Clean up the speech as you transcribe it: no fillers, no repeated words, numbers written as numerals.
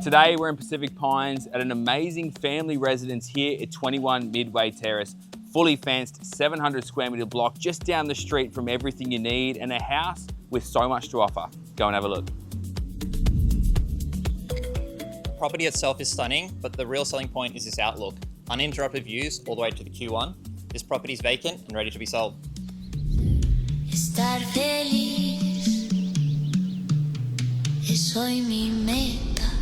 Today we're in Pacific Pines at an amazing family residence here at 21 Midway Terrace. Fully fenced, 700 square metre block just down the street from everything you need, and a house with so much to offer. Go and have a look. The property itself is stunning, but the real selling point is this outlook. Uninterrupted views all the way to the Q1. This property is vacant and ready to be sold. Estar feliz es hoy mi meta.